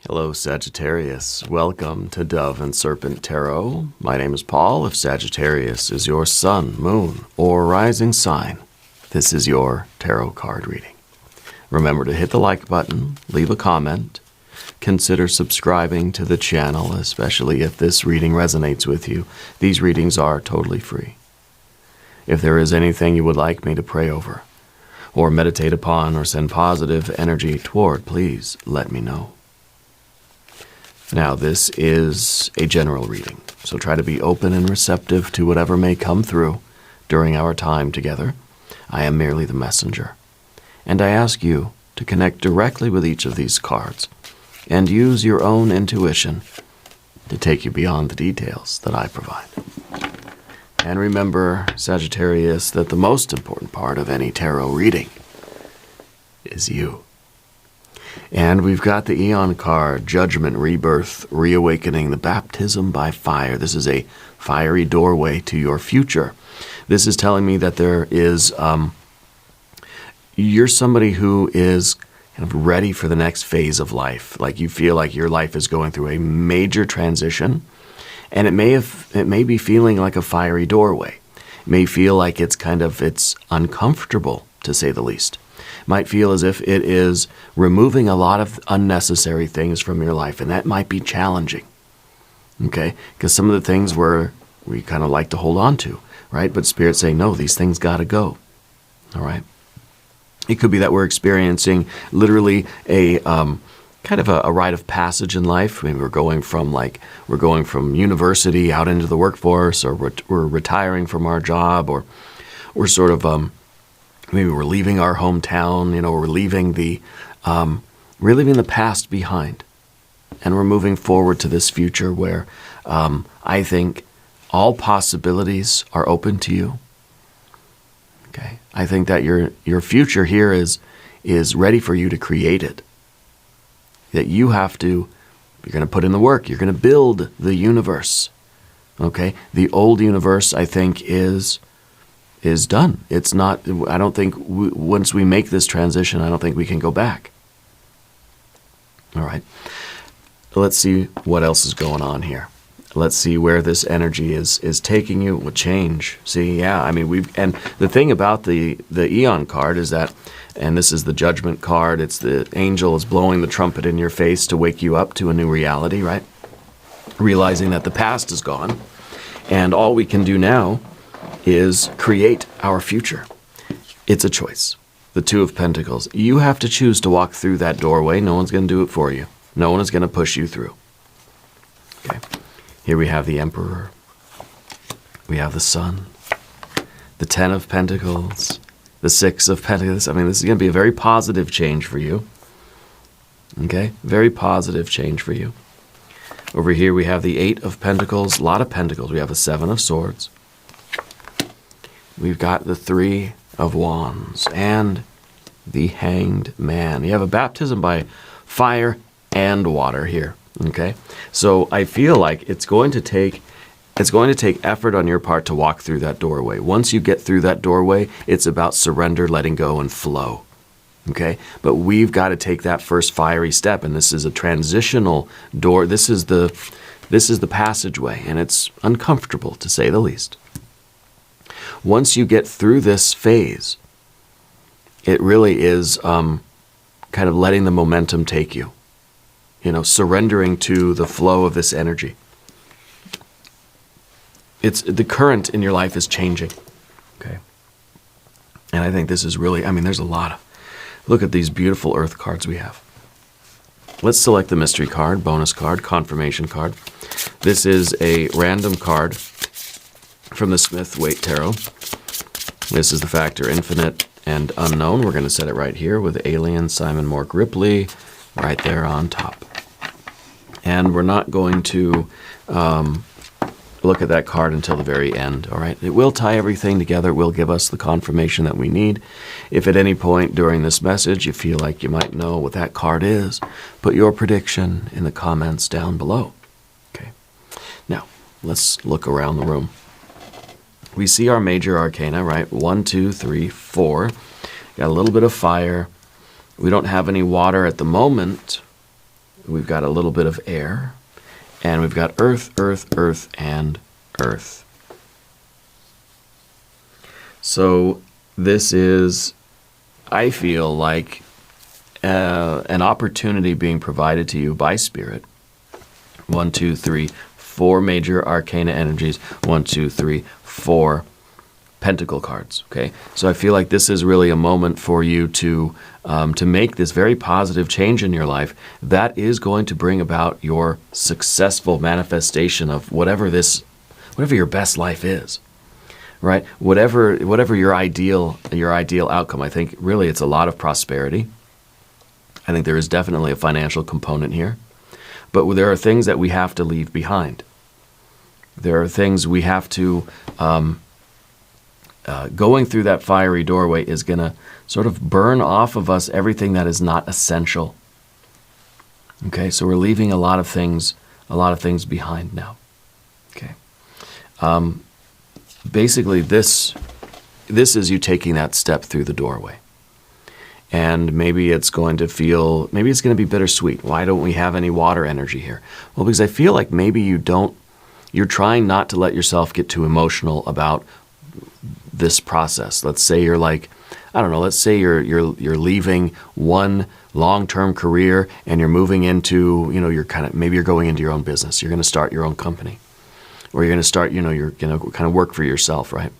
Hello, Sagittarius. Welcome to Dove and Serpent Tarot. My name is Paul. If Sagittarius is your sun, moon, or rising sign, this is your tarot card reading. Remember to hit the like button, leave a comment, consider subscribing to the channel, especially if this reading resonates with you. These readings are totally free. If there is anything you would like me to pray over, or meditate upon, or send positive energy toward, please let me know. Now, this is a general reading, so try to be open and receptive to whatever may come through during our time together. I am merely the messenger, and I ask you to connect directly with each of these cards and use your own intuition to take you beyond the details that I provide. And remember, Sagittarius, that the most important part of any tarot reading is you. And we've got the Eon card, Judgment, Rebirth, Reawakening, the Baptism by Fire. This is a fiery doorway to your future. This is telling me that there is, you're somebody who is kind of ready for the next phase of life. Like you feel like your life is going through a major transition, and it may be feeling like a fiery doorway. It may feel like it's uncomfortable, to say the least. Might feel as if it is removing a lot of unnecessary things from your life, and that might be challenging, okay? Because some of the things we kind of like to hold on to, right? But Spirit's saying, no, these things got to go, all right? It could be that we're experiencing literally a kind of a rite of passage in life. Maybe we're going from university out into the workforce, or we're retiring from our job, or we're sort of maybe we're leaving our hometown, we're leaving the past behind. And we're moving forward to this future where I think all possibilities are open to you. Okay? I think that your future here is ready for you to create it. That you're going to put in the work. You're going to build the universe. Okay? The old universe, I think, is done. It's not, I don't think, once we make this transition, I don't think we can go back. All right. Let's see what else is going on here. Let's see where this energy is taking you. Will change. See, yeah, I mean, and the thing about the Eon card is that, and this is the Judgment card, it's the angel is blowing the trumpet in your face to wake you up to a new reality, right? Realizing that the past is gone, and all we can do now is create our future. It's a choice. The Two of Pentacles. You have to choose to walk through that doorway. No one's going to do it for you. No one is going to push you through. Okay. Here we have the Emperor. We have the Sun. The Ten of Pentacles. The Six of Pentacles. I mean, this is going to be a very positive change for you. Okay? Very positive change for you. Over here we have the Eight of Pentacles. A lot of Pentacles. We have the Seven of Swords. We've got the Three of Wands and the Hanged Man. You have a baptism by fire and water here, okay? So I feel like it's going to take effort on your part to walk through that doorway. Once you get through that doorway, it's about surrender, letting go, and flow, okay? But we've got to take that first fiery step, and this is a transitional door. This is the passageway, and it's uncomfortable, to say the least. Once you get through this phase, it really is kind of letting the momentum take you. Surrendering to the flow of this energy. It's the current in your life is changing. Okay. And I think this is really, there's a lot of, look at these beautiful earth cards we have. Let's select the mystery card, bonus card, confirmation card. This is a random card from the Smith-Waite Tarot. This is the factor infinite and unknown. We're going to set it right here with Alien Simon Mork Ripley right there on top. And we're not going to look at that card until the very end, all right? It will tie everything together. It will give us the confirmation that we need. If at any point during this message you feel like you might know what that card is, put your prediction in the comments down below. Okay. Now, let's look around the room. We see our major arcana, right? 1, 2, 3, 4. Got a little bit of fire. We don't have any water at the moment. we've got a little bit of air, and we've got earth, earth, earth, and earth. So this is, I feel like, an opportunity being provided to you by Spirit. 1, 2, 3, 4 major arcana energies. 1, 2, 3, 4 pentacle cards. Okay, so I feel like this is really a moment for you to make this very positive change in your life that is going to bring about your successful manifestation of whatever your best life is. Right? Whatever your ideal outcome. I think really it's a lot of prosperity. I think there is definitely a financial component here. But there are things that we have to leave behind. There are things we have to, going through that fiery doorway is going to sort of burn off of us everything that is not essential. Okay, so we're leaving a lot of things behind now. Okay. Basically, this is you taking that step through the doorway. And maybe it's going to be bittersweet. Why don't we have any water energy here? Well, because I feel like maybe you're trying not to let yourself get too emotional about this process. Let's say you're like, I don't know, let's say you're leaving one long-term career and you're moving into, maybe you're going into your own business. You're going to start your own company. Or you're going to start, you're going to kind of work for yourself, right?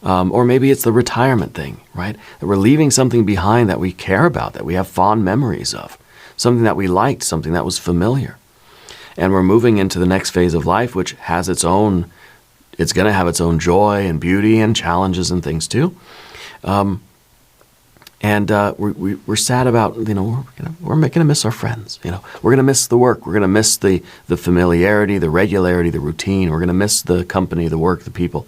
Or maybe it's the retirement thing, right? That we're leaving something behind that we care about, that we have fond memories of, something that we liked, something that was familiar. And we're moving into the next phase of life, which has it's going to have its own joy and beauty and challenges and things too. We're sad about, we're going to miss our friends. We're going to miss the work. We're going to miss the familiarity, the regularity, the routine. We're going to miss the company, the work, the people.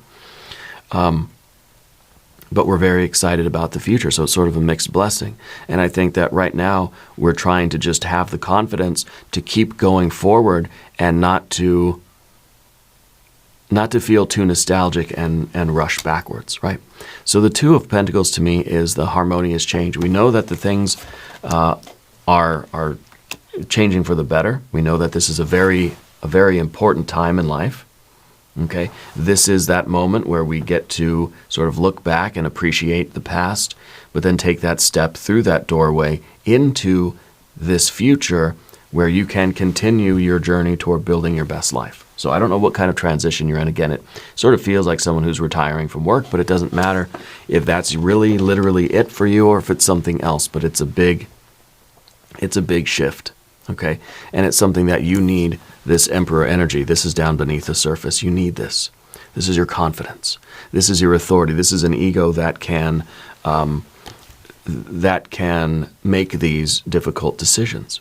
But we're very excited about the future, so it's sort of a mixed blessing. And I think that right now we're trying to just have the confidence to keep going forward and not to feel too nostalgic and rush backwards, right? So the Two of Pentacles to me is the harmonious change. We know that the things are changing for the better. We know that this is a very important time in life. Okay, this is that moment where we get to sort of look back and appreciate the past, but then take that step through that doorway into this future where you can continue your journey toward building your best life. So I don't know what kind of transition you're in. Again, it sort of feels like someone who's retiring from work, but it doesn't matter if that's really literally it for you or if it's something else, but it's a big shift. Okay, and it's something that you need, this Emperor energy. This is down beneath the surface. You need this. This is your confidence. This is your authority. This is an ego that can make these difficult decisions.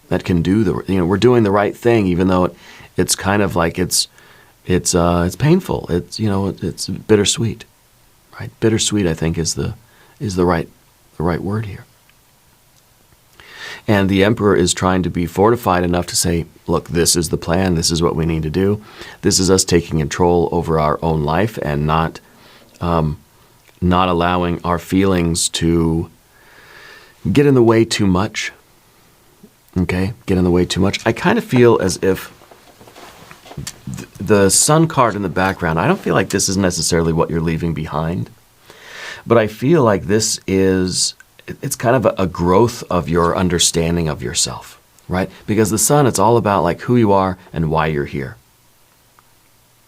That can do we're doing the right thing, even though it's kind of like it's painful. It's bittersweet, right? Bittersweet, I think, is the right word here. And the Emperor is trying to be fortified enough to say, look, this is the plan. This is what we need to do. This is us taking control over our own life and not allowing our feelings to get in the way too much. Okay, get in the way too much. I kind of feel as if the Sun card in the background, I don't feel like this is necessarily what you're leaving behind. But I feel like this is... it's kind of a growth of your understanding of yourself, right? Because the Sun, it's all about like who you are and why you're here.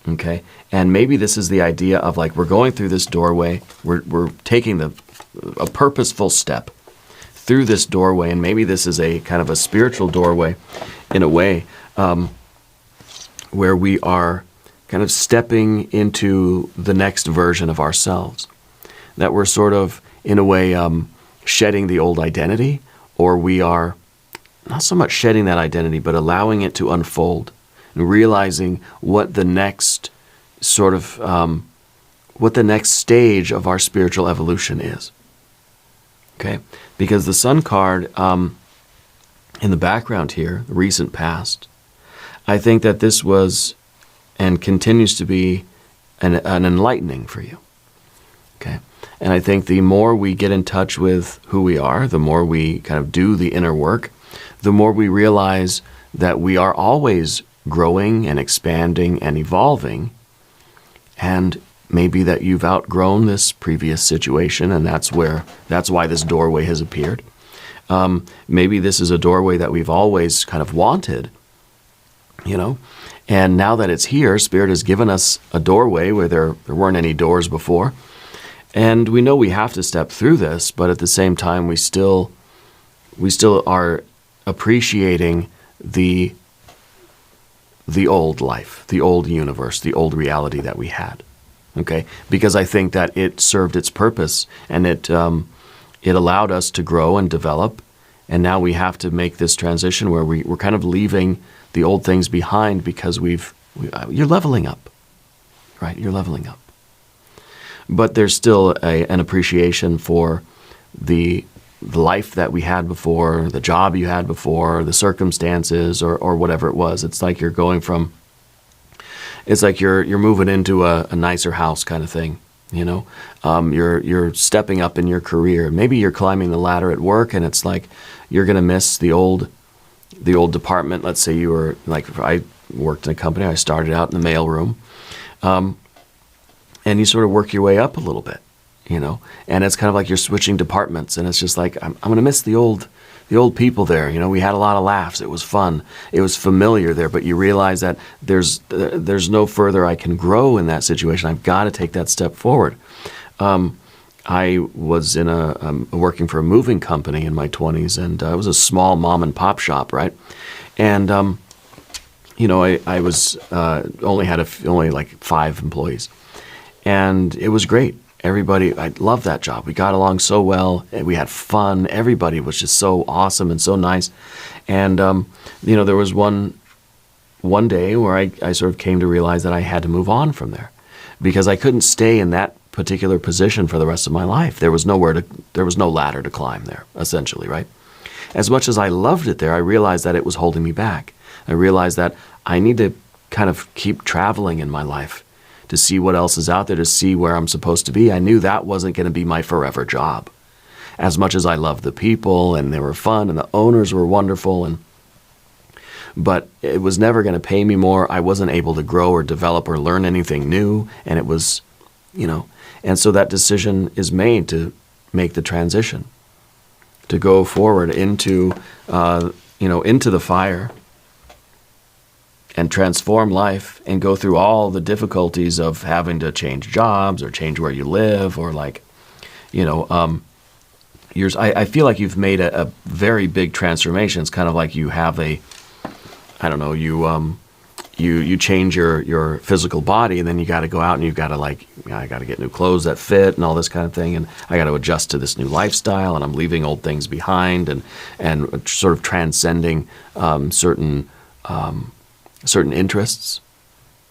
Okay? And maybe this is the idea of like we're going through this doorway, we're taking a purposeful step through this doorway, and maybe this is a kind of a spiritual doorway in a way where we are kind of stepping into the next version of ourselves. That we're sort of, in a way, shedding the old identity, or we are not so much shedding that identity, but allowing it to unfold and realizing what the next what the next stage of our spiritual evolution is. Okay? Because the Sun card in the background here, the recent past, I think that this was and continues to be an enlightening for you. Okay? And I think the more we get in touch with who we are, the more we kind of do the inner work, the more we realize that we are always growing and expanding and evolving, and maybe that you've outgrown this previous situation, and that's why this doorway has appeared. Maybe this is a doorway that we've always kind of wanted, and now that it's here, Spirit has given us a doorway where there weren't any doors before, and we know we have to step through this, but at the same time, we still are appreciating the old life, the old universe, the old reality that we had. Okay, because I think that it served its purpose, and it allowed us to grow and develop, and now we have to make this transition where we're kind of leaving the old things behind because you're leveling up, right? You're leveling up, but there's still an appreciation for the life that we had before, the job you had before, the circumstances, or whatever it was. It's like you're going from. It's like you're moving into a nicer house kind of thing, You're stepping up in your career. Maybe you're climbing the ladder at work, and it's like you're going to miss the old department. Let's say you were like, I worked in a company. I started out in the mailroom, and you sort of work your way up a little bit, And it's kind of like you're switching departments, and it's just like I'm going to miss the old people there. We had a lot of laughs. It was fun. It was familiar there, but you realize that there's no further I can grow in that situation. I've got to take that step forward. I was working for a moving company in my 20s, and it was a small mom and pop shop, right? And I was only like 5 employees, and it was great. Everybody, I loved that job. We got along so well. We had fun. Everybody was just so awesome and so nice. And, there was one day where I sort of came to realize that I had to move on from there because I couldn't stay in that particular position for the rest of my life. There was no ladder to climb there, essentially, right? As much as I loved it there, I realized that it was holding me back. I realized that I need to kind of keep traveling in my life to see what else is out there, to see where I'm supposed to be. I knew that wasn't going to be my forever job. As much as I loved the people, and they were fun, and the owners were wonderful, but it was never going to pay me more. I wasn't able to grow or develop or learn anything new, and it was, and so that decision is made to make the transition, to go forward into the fire, and transform life and go through all the difficulties of having to change jobs or change where you live, or I feel like you've made a very big transformation. It's kind of like you have you change your physical body, and then you got to go out and you've got to I got to get new clothes that fit and all this kind of thing, and I got to adjust to this new lifestyle, and I'm leaving old things behind, and sort of transcending certain interests.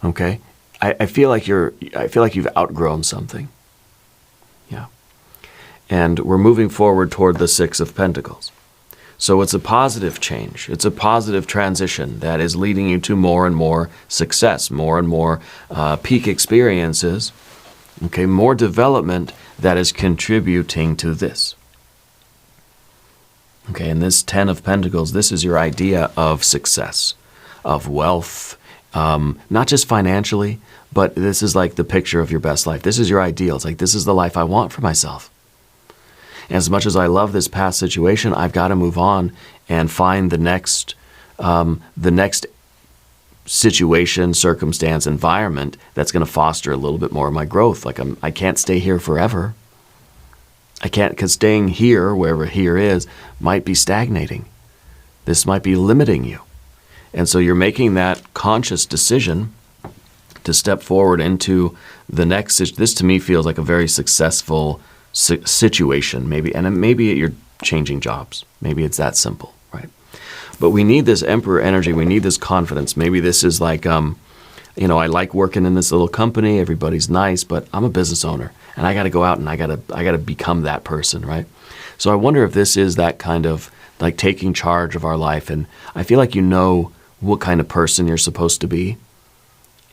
Okay, I feel like you've outgrown something. Yeah, and we're moving forward toward the 6 of Pentacles. So it's a positive change. It's a positive transition that is leading you to more and more success, more and more peak experiences. Okay, more development that is contributing to this. Okay, and this 10 of Pentacles, this is your idea of success, of wealth, not just financially, but this is like the picture of your best life. This is your ideal. It's like, this is the life I want for myself. And as much as I love this past situation, I've got to move on and find the next situation, circumstance, environment that's going to foster a little bit more of my growth. Like I can't stay here forever. I can't, because staying here, wherever here is, might be stagnating. This might be limiting you. And so you're making that conscious decision to step forward into the next. This to me feels like a very successful situation, maybe, and maybe you're changing jobs. Maybe it's that simple, right? But we need this Emperor energy. We need this confidence. Maybe this is like, I like working in this little company. Everybody's nice, but I'm a business owner, and I got to go out and I got to become that person, right? So I wonder if this is that kind of like taking charge of our life, and I feel like you know what kind of person you're supposed to be,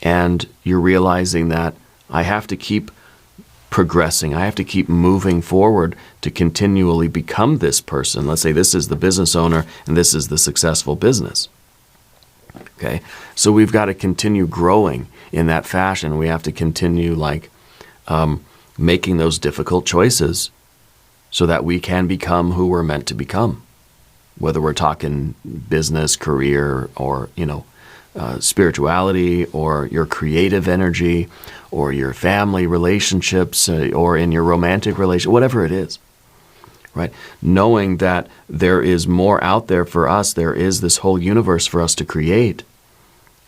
and you're realizing that I have to keep progressing. I have to keep moving forward to continually become this person. Let's say this is the business owner and this is the successful business. Okay, so we've got to continue growing in that fashion. We have to continue making those difficult choices so that we can become who we're meant to become. Whether we're talking business, career, or spirituality, or your creative energy, or your family relationships, or in your romantic relationship, whatever it is, right? Knowing that there is more out there for us, there is this whole universe for us to create.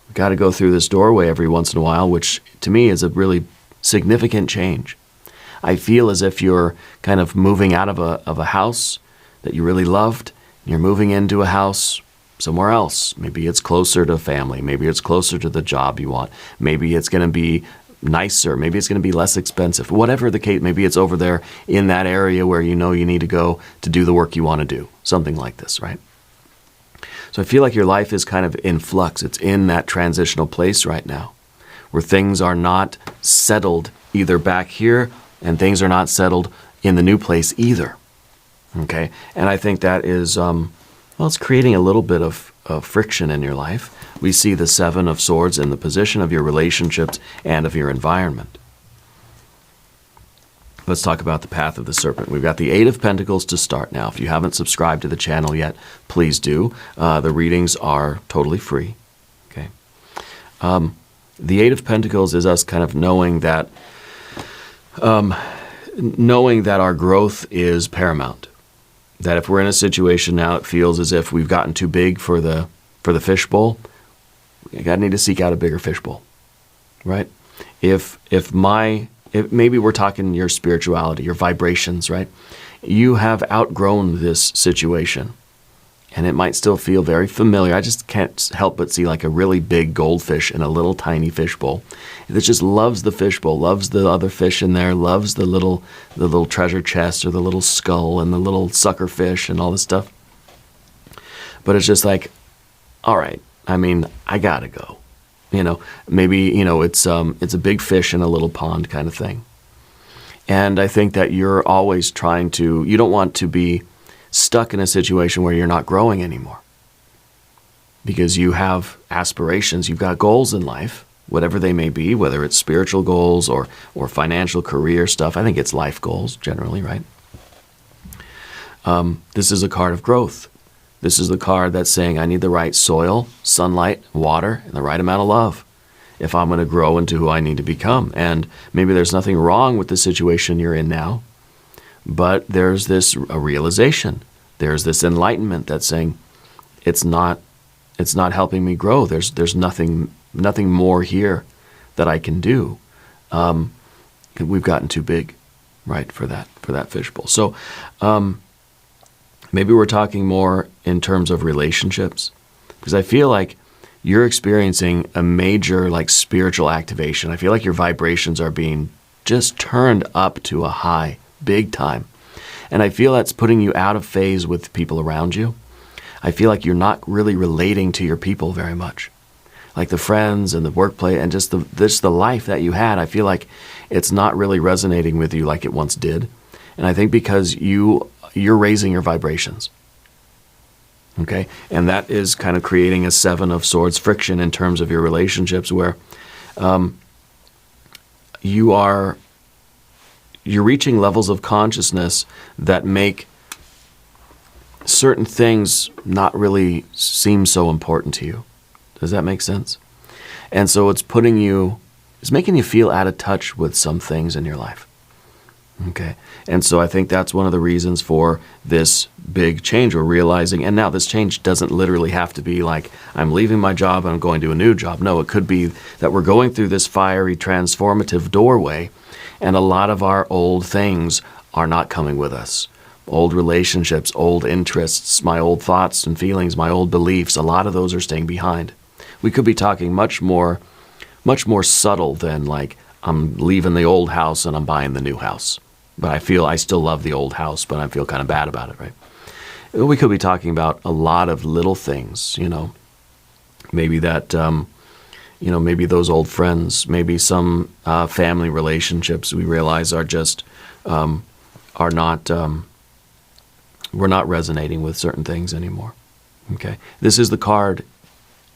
We've got to go through this doorway every once in a while, which to me is a really significant change. I feel as if you're kind of moving out of a house that you really loved. You're moving into a house somewhere else. Maybe it's closer to family. Maybe it's closer to the job you want. Maybe it's going to be nicer. Maybe it's going to be less expensive. Whatever the case, maybe it's over there in that area where you know you need to go to do the work you want to do. Something like this, right? So I feel like your life is kind of in flux. It's in that transitional place right now where things are not settled either back here and things are not settled in the new place either. Okay? And I think that is, it's creating a little bit of friction in your life. We see the Seven of Swords in the position of your relationships and of your environment. Let's talk about the path of the serpent. We've got the Eight of Pentacles to start now. If you haven't subscribed to the channel yet, please do. The readings are totally free. Okay. The Eight of Pentacles is us kind of knowing that our growth is paramount. That if we're in a situation now, it feels as if we've gotten too big for the fishbowl. You gotta need to seek out a bigger fishbowl, right? If maybe we're talking your spirituality, your vibrations, right? You have outgrown this situation, and it might still feel very familiar. I just can't help but see like a really big goldfish in a little tiny fishbowl that just loves the fishbowl, loves the other fish in there, loves the little treasure chest or the little skull and the little sucker fish and all this stuff. But it's just like, all right, I mean, I gotta go. Maybe, it's a big fish in a little pond kind of thing. And I think that you're always you don't want to be stuck in a situation where you're not growing anymore. Because you have aspirations, you've got goals in life, whatever they may be, whether it's spiritual goals or financial career stuff. I think it's life goals generally, right? This is a card of growth. This is the card that's saying I need the right soil, sunlight, water, and the right amount of love if I'm going to grow into who I need to become. And maybe there's nothing wrong with the situation you're in now, but there's a realization. There's this enlightenment that's saying it's not helping me grow. There's nothing more here that I can do. We've gotten too big, right, for that fishbowl. So maybe we're talking more in terms of relationships, because I feel like you're experiencing a major spiritual activation. I feel like your vibrations are being just turned up to a high, big time. And I feel that's putting you out of phase with people around you. I feel like you're not really relating to your people very much. Like the friends and the workplace and just the life that you had, I feel like it's not really resonating with you like it once did. And I think because you're raising your vibrations. Okay? And that is kind of creating a Seven of Swords friction in terms of your relationships where you're reaching levels of consciousness that make certain things not really seem so important to you. Does that make sense? And so it's making you feel out of touch with some things in your life. Okay. And so I think that's one of the reasons for this big change we're realizing. And now this change doesn't literally have to be like, I'm leaving my job and I'm going to a new job. No, it could be that we're going through this fiery, transformative doorway, and a lot of our old things are not coming with us. Old relationships, old interests, my old thoughts and feelings, my old beliefs, a lot of those are staying behind. We could be talking much more subtle than like, I'm leaving the old house and I'm buying the new house. But I feel I still love the old house, but I feel kind of bad about it, right? We could be talking about a lot of little things, maybe that, maybe those old friends, maybe some family relationships we realize are just, are not, we're not resonating with certain things anymore. Okay. This is the card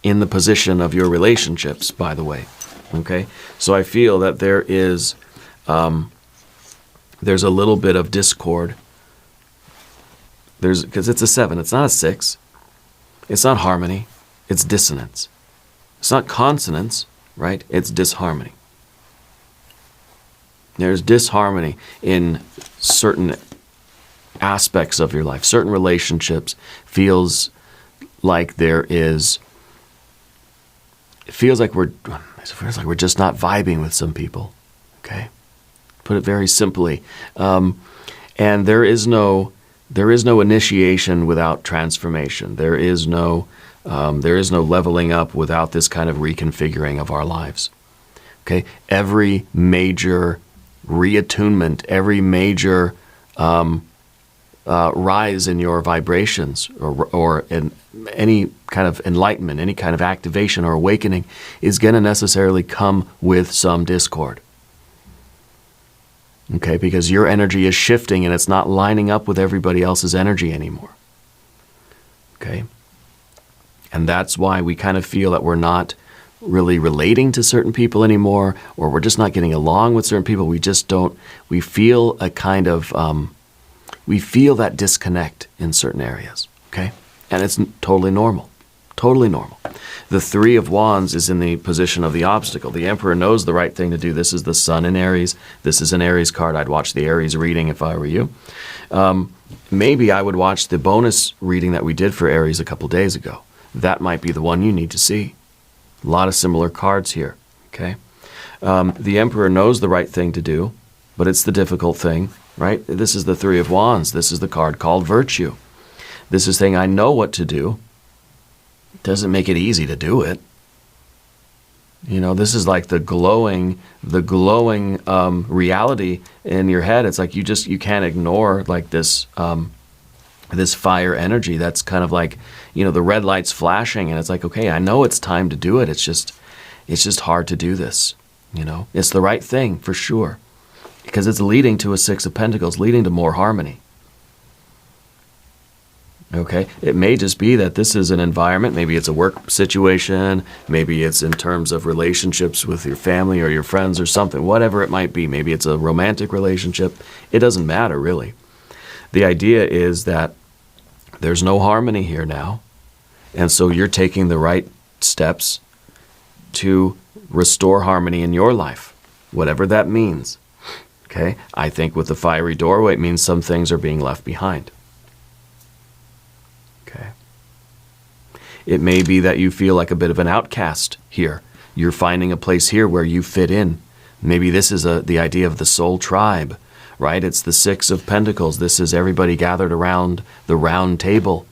in the position of your relationships, by the way. Okay. So I feel that there is, there's a little bit of discord. Because it's a 7, it's not a 6. It's not harmony, it's dissonance. It's not consonance, right? It's disharmony. There's disharmony in certain aspects of your life. Certain relationships feels like there is, it feels like we're just not vibing with some people. Okay? Put it very simply. And there is no initiation without transformation. There is no leveling up without this kind of reconfiguring of our lives. Okay, every major reattunement, every major rise in your vibrations, or in any kind of enlightenment, any kind of activation or awakening, is going to necessarily come with some discord. Okay, because your energy is shifting and it's not lining up with everybody else's energy anymore. Okay? And that's why we kind of feel that we're not really relating to certain people anymore, or we're just not getting along with certain people. We just don't, we feel a kind of, we feel that disconnect in certain areas. Okay? And it's totally normal. Totally normal. The 3 of Wands is in the position of the obstacle. The Emperor knows the right thing to do. This is the Sun in Aries. This is an Aries card. I'd watch the Aries reading if I were you. Maybe I would watch the bonus reading that we did for Aries a couple days ago. That might be the one you need to see. A lot of similar cards here. Okay. The Emperor knows the right thing to do, but it's the difficult thing, right? This is the 3 of Wands. This is the card called Virtue. This is saying, I know what to do. Doesn't make it easy to do it. This is like the glowing reality in your head. It's like you can't ignore like this this fire energy that's kind of like, the red light's flashing and it's like, okay, I know it's time to do it. It's just hard to do this. It's the right thing for sure, because it's leading to a 6 of Pentacles, leading to more harmony. Okay, it may just be that this is an environment, maybe it's a work situation, maybe it's in terms of relationships with your family or your friends or something, whatever it might be. Maybe it's a romantic relationship. It doesn't matter, really. The idea is that there's no harmony here now, and so you're taking the right steps to restore harmony in your life, whatever that means. Okay, I think with the fiery doorway, it means some things are being left behind. Okay. It may be that you feel like a bit of an outcast here. You're finding a place here where you fit in. Maybe this is the idea of the soul tribe, right? It's the 6 of Pentacles. This is everybody gathered around the round table.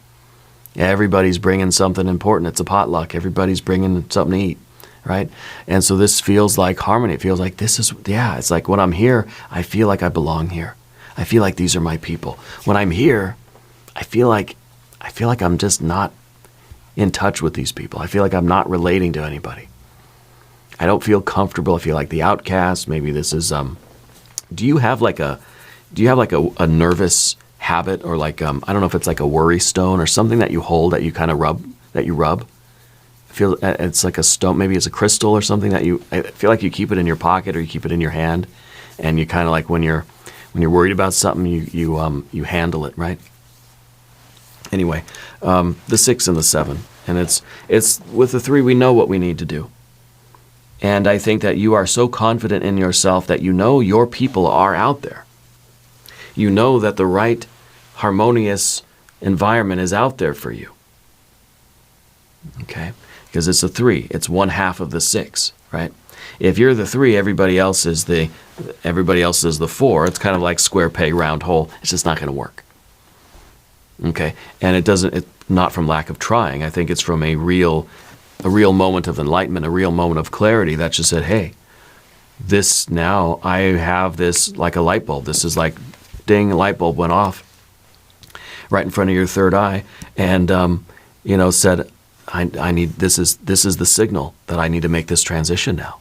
Everybody's bringing something important. It's a potluck. Everybody's bringing something to eat, right? And so this feels like harmony. It feels like this is, it's like when I'm here, I feel like I belong here. I feel like these are my people. When I'm here, I feel like I'm just not in touch with these people. I feel like I'm not relating to anybody. I don't feel comfortable. I feel like the outcast. Maybe this is, do you have like a nervous habit, or like, I don't know if it's like a worry stone or something that you hold, that you kind of rub. I feel it's like a stone, maybe it's a crystal or something that I feel like you keep it in your pocket or you keep it in your hand, and you kind of like when you're worried about something, you handle it, right? Anyway, the 6 and the 7, and it's with the 3, we know what we need to do. And I think that you are so confident in yourself that you know your people are out there. You know that the right harmonious environment is out there for you. Okay? Because it's a 3. It's 1/2 of the 6, right? If you're the 3, everybody else is the 4. It's kind of like square peg, round hole. It's just not going to work. Okay? And it's not from lack of trying. I think it's from a real moment of enlightenment, a real moment of clarity that just said, hey, this now, I have this like a light bulb. This is like, ding, a light bulb went off right in front of your third eye, and, said, I need, this is the signal that I need to make this transition now.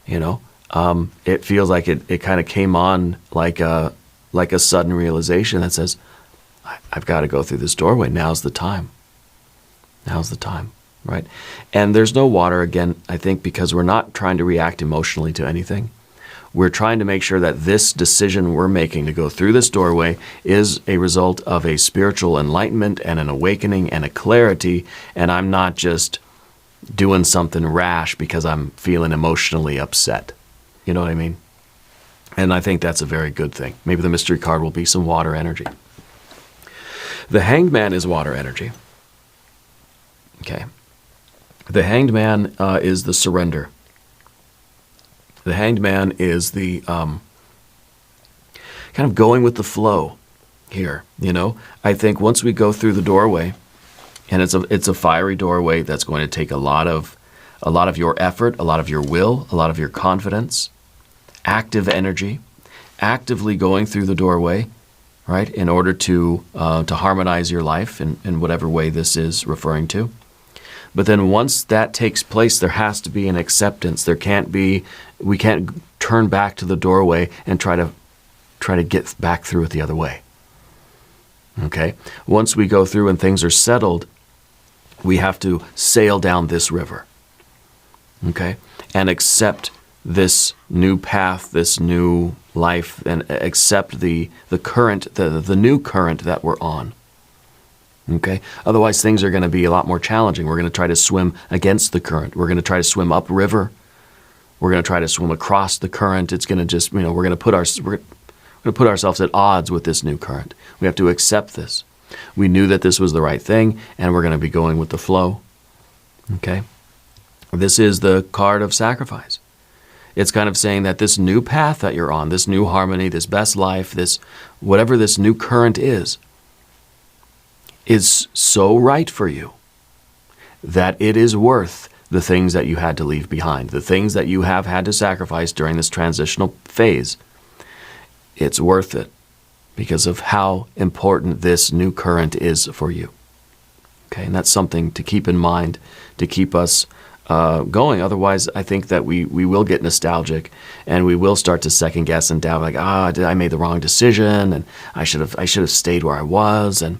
You know, it feels like it kind of came on like a sudden realization that says, I've got to go through this doorway. Now's the time. Now's the time, right? And there's no water, again, I think, because we're not trying to react emotionally to anything. We're trying to make sure that this decision we're making to go through this doorway is a result of a spiritual enlightenment and an awakening and a clarity, and I'm not just doing something rash because I'm feeling emotionally upset. You know what I mean? And I think that's a very good thing. Maybe the mystery card will be some water energy. The Hanged Man is water energy. Okay. The Hanged Man is the surrender. The Hanged Man is the kind of going with the flow here, you know. I think once we go through the doorway, and it's a fiery doorway that's going to take a lot of your effort, a lot of your will, a lot of your confidence, active energy, actively going through the doorway, right, in order to harmonize your life in whatever way this is referring to. But then once that takes place, there has to be an acceptance. We can't turn back to the doorway and try to get back through it the other way. Okay? Once we go through and things are settled, we have to sail down this river. Okay? And accept this new path, this new life, and accept the current, the new current that we're on. Okay? Otherwise, things are going to be a lot more challenging. We're going to try to swim against the current. We're going to try to swim upriver. We're going to try to swim across the current. It's going to just, we're going to put ourselves at odds with this new current. We have to accept this. We knew that this was the right thing, and we're going to be going with the flow. Okay? This is the card of sacrifice. It's kind of saying that this new path that you're on, this new harmony, this best life, this whatever this new current is so right for you that it is worth the things that you had to leave behind, the things that you have had to sacrifice during this transitional phase. It's worth it because of how important this new current is for you. Okay, and that's something to keep in mind to keep us going. Otherwise, I think that we will get nostalgic and we will start to second guess and doubt, like, I made the wrong decision and I should have stayed where I was. And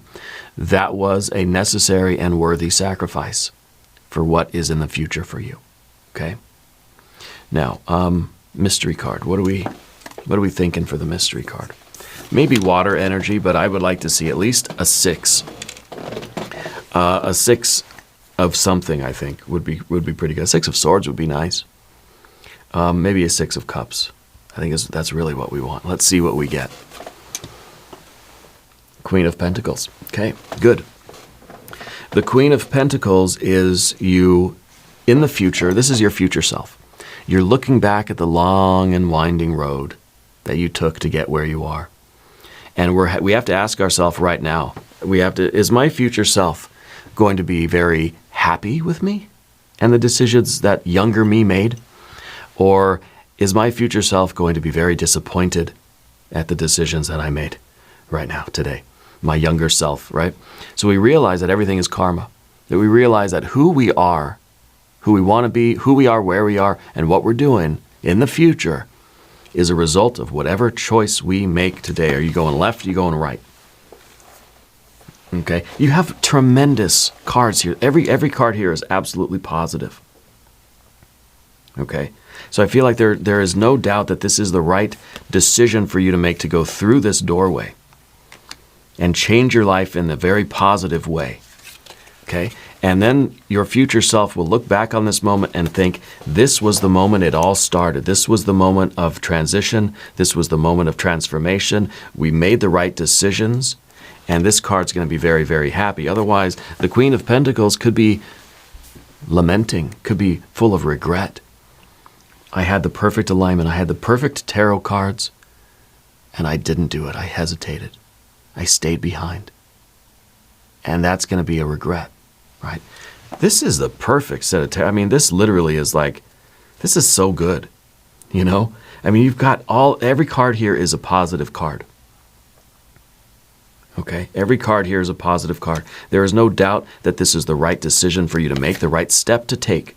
that was a necessary and worthy sacrifice for what is in the future for you. Okay. Now, mystery card. What are we thinking for the mystery card? Maybe water energy, but I would like to see at least a 6. A 6 of something, I think, would be pretty good. A 6 of swords would be nice. Maybe a 6 of cups. I think that's really what we want. Let's see what we get. Queen of Pentacles. Okay, good. The Queen of Pentacles is you in the future. This is your future self. You're looking back at the long and winding road that you took to get where you are. And we have to ask ourselves right now, is my future self going to be very happy with me and the decisions that younger me made? Or is my future self going to be very disappointed at the decisions that I made right now, today? My younger self, right? So we realize that everything is karma. That we realize that who we are, who we want to be, who we are, where we are, and what we're doing in the future is a result of whatever choice we make today. Are you going left? Are you going right? Okay? You have tremendous cards here. Every card here is absolutely positive. Okay? So I feel like there is no doubt that this is the right decision for you to make to go through this doorway and change your life in a very positive way. Okay? And then your future self will look back on this moment and think, this was the moment it all started. This was the moment of transition. This was the moment of transformation. We made the right decisions. And this card's going to be very, very happy. Otherwise, the Queen of Pentacles could be lamenting, could be full of regret. I had the perfect alignment. I had the perfect tarot cards, and I didn't do it. I hesitated. I stayed behind. And that's going to be a regret, right? This is the perfect set of tarot. I mean, this literally is like, this is so good, you know? I mean, you've got every card here is a positive card. Okay? Every card here is a positive card. There is no doubt that this is the right decision for you to make, the right step to take.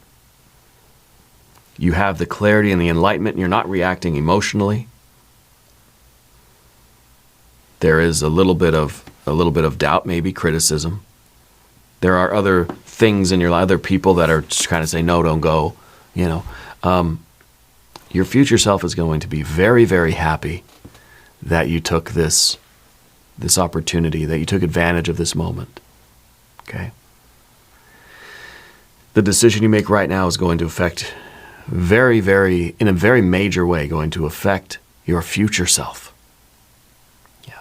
You have the clarity and the enlightenment, and you're not reacting emotionally. There is a little bit of doubt, maybe criticism. There are other things in your life, other people that are just kind of say, no, don't go. Your future self is going to be very, very happy that you took this opportunity, that you took advantage of this moment. Okay? The decision you make right now is going to affect in a very major way, going to affect your future self. Yeah.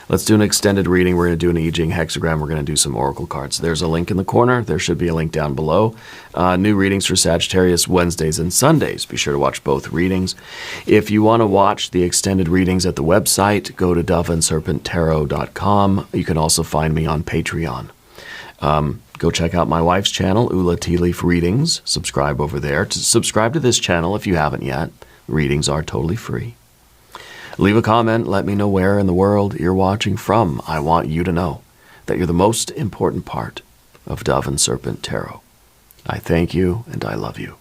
Let's do an extended reading. We're going to do an I Ching hexagram. We're going to do some oracle cards. There's a link in the corner. There should be a link down below. New readings for Sagittarius Wednesdays and Sundays. Be sure to watch both readings. If you want to watch the extended readings at the website, go to doveandserpenttarot.com. You can also find me on Patreon. Go check out my wife's channel, Ula Tea Leaf Readings. Subscribe over there. Subscribe to this channel if you haven't yet. Readings are totally free. Leave a comment. Let me know where in the world you're watching from. I want you to know that you're the most important part of Dove and Serpent Tarot. I thank you and I love you.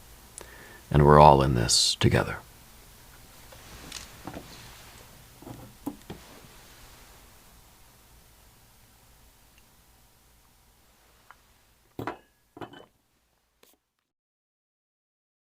And we're all in this together.